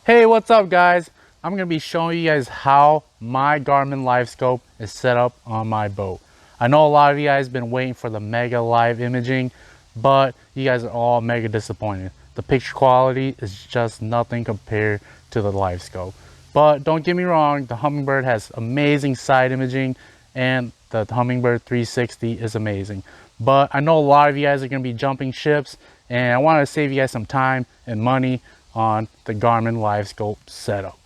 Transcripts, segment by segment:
Hey, what's up guys? I'm going to be showing you guys how my Garmin Livescope is set up on my boat. I know a lot of you guys been waiting for the mega live imaging, but you guys are all mega disappointed. The picture quality is just nothing compared to the Livescope. But don't get me wrong, the Humminbird has amazing side imaging and the Humminbird 360 is amazing. But I know a lot of you guys are going to be jumping ships, and I want to save you guys some time and money on the Garmin Livescope setup.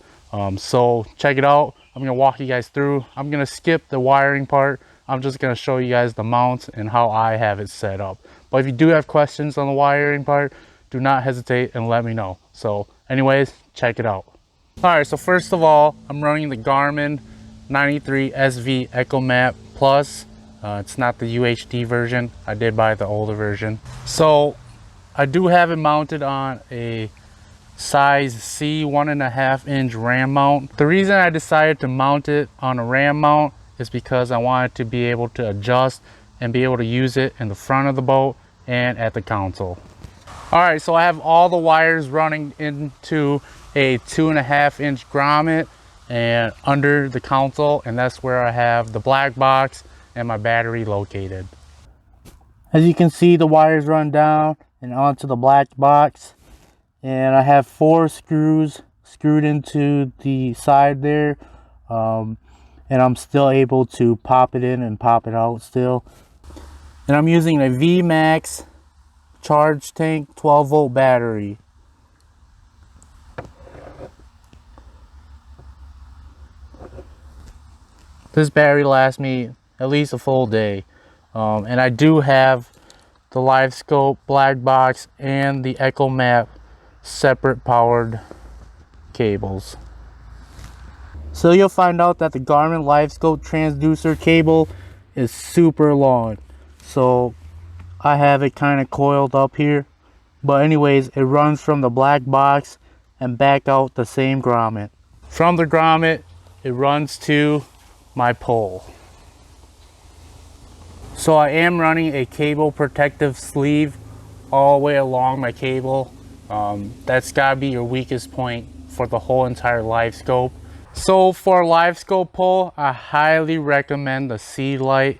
So check it out. I'm going to walk you guys through. I'm going to skip the wiring part. I'm just going to show you guys the mounts and how I have it set up. But if you do have questions on the wiring part, do not hesitate and let me know. So anyways, check it out. Alright, so first of all, I'm running the Garmin 93 SV Echomap Plus. It's not the UHD version. I did buy the older version. So I do have it mounted on a size C 1.5 inch ram mount. The reason I decided to mount it on a ram mount is because I wanted to be able to adjust and be able to use it in the front of the boat and at the console. Alright, so I have all the wires running into a 2.5 inch grommet and under the console, and that's where I have the black box and my battery located. As you can see, the wires run down and onto the black box, and I have 4 screws screwed into the side there, and I'm still able to pop it in and pop it out still. And I'm using a Vmax charge tank 12 volt battery. This battery lasts me at least a full day. And I do have the Livescope black box and the Echomap separate powered cables. So you'll find out that the Garmin Livescope transducer cable is super long. So I have it kind of coiled up here. But anyways, it runs from the black box and back out the same grommet. From the grommet, it runs to my pole. So I am running a cable protective sleeve all the way along my cable. That's gotta be your weakest point for the whole entire Livescope. So for a Livescope pole, I highly recommend the Seelite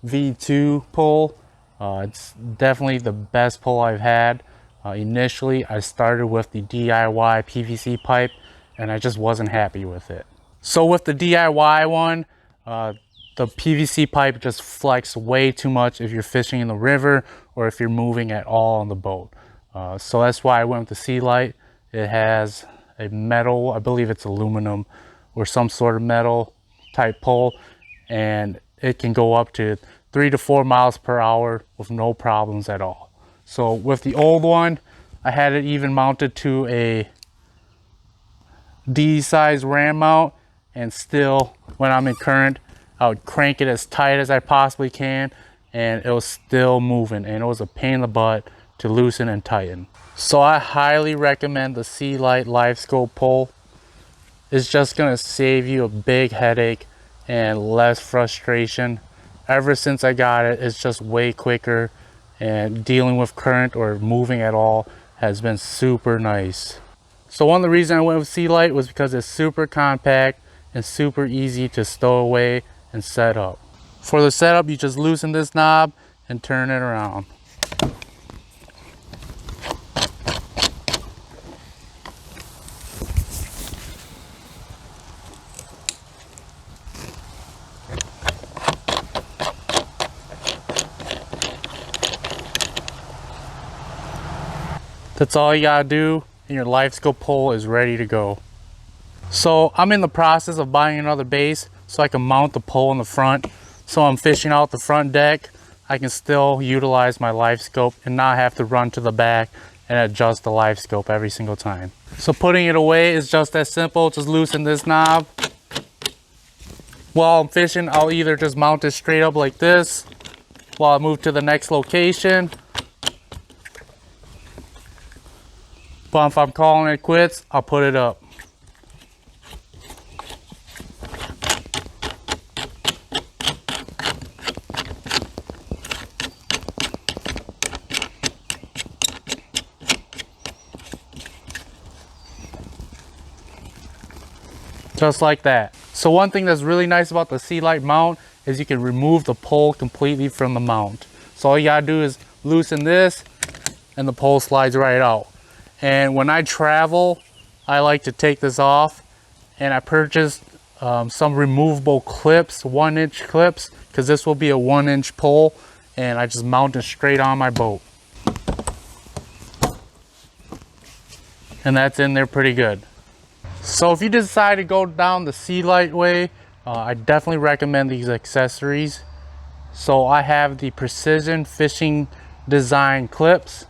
V2 pole. It's definitely the best pole I've had. Initially, I started with the DIY PVC pipe and I just wasn't happy with it. So with the DIY one, the PVC pipe just flex way too much if you're fishing in the river or if you're moving at all on the boat. So that's why I went with the Seelite. It has a metal, I believe it's aluminum or some sort of metal type pole, and it can go up to 3 to 4 miles per hour with no problems at all. So with the old one, I had it even mounted to a D size ram mount, and still when I'm in current, I would crank it as tight as I possibly can and it was still moving, and it was a pain in the butt to loosen and tighten. So I highly recommend the Seelite Livescope pole. It's just going to save you a big headache and less frustration. Ever since I got it, it's just way quicker, and dealing with current or moving at all has been super nice. So one of the reasons I went with Seelite was because it's super compact and super easy to stow away and set up. For the setup, you just loosen this knob and turn it around. That's all you gotta do, and your Livescope pole is ready to go. So I'm in the process of buying another base so I can mount the pole in the front. So I'm fishing out the front deck, I can still utilize my Livescope and not have to run to the back and adjust the Livescope every single time. So putting it away is just as simple. Just loosen this knob. While I'm fishing, I'll either just mount it straight up like this while I move to the next location. But if I'm calling it quits, I'll put it up. just like that. So one thing that's really nice about the Seelite mount is you can remove the pole completely from the mount. So all you gotta do is loosen this and the pole slides right out. And when I travel, I like to take this off, and I purchased some removable clips, 1-inch clips, because this will be a 1-inch pole, and I just mount it straight on my boat. And that's in there pretty good. So if you decide to go down the Seelite way, I definitely recommend these accessories. So I have the precision fishing design clips.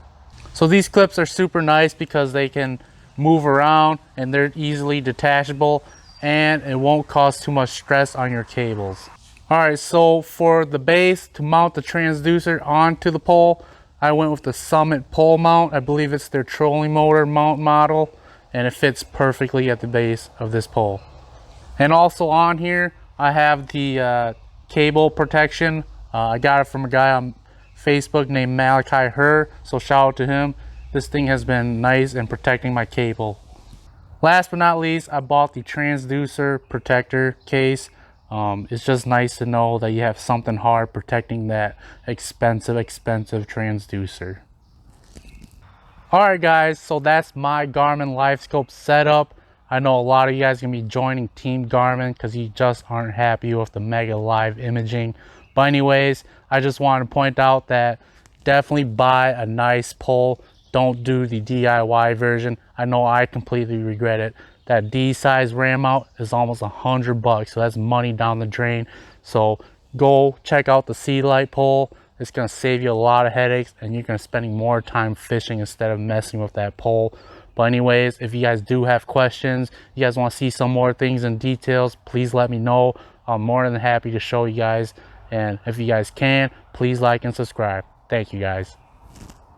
So these clips are super nice because they can move around and they're easily detachable, and it won't cause too much stress on your cables. All right, so for the base to mount the transducer onto the pole, I went with the Summite pole mount. I believe it's their trolling motor mount model, and it fits perfectly at the base of this pole. And also on here, I have the cable protection. I got it from a guy on Facebook named Malachi Her, so shout out to him. This thing has been nice in protecting my cable. Last but not least, I bought the transducer protector case. It's just nice to know that you have something hard protecting that expensive transducer. Alright guys, so that's my Garmin Livescope setup. I know a lot of you guys are going to be joining Team Garmin because you just aren't happy with the Mega Live imaging. But anyways, I just wanted to point out that definitely buy a nice pole. Don't do the DIY version. I know I completely regret it. That D-size ram mount is almost $100, so that's money down the drain. So go check out the Seelite pole. It's going to save you a lot of headaches, and you're going to spending more time fishing instead of messing with that pole. But anyways, if you guys do have questions, you guys want to see some more things and details, please let me know. I'm more than happy to show you guys. And if you guys can, please like and subscribe. Thank you guys.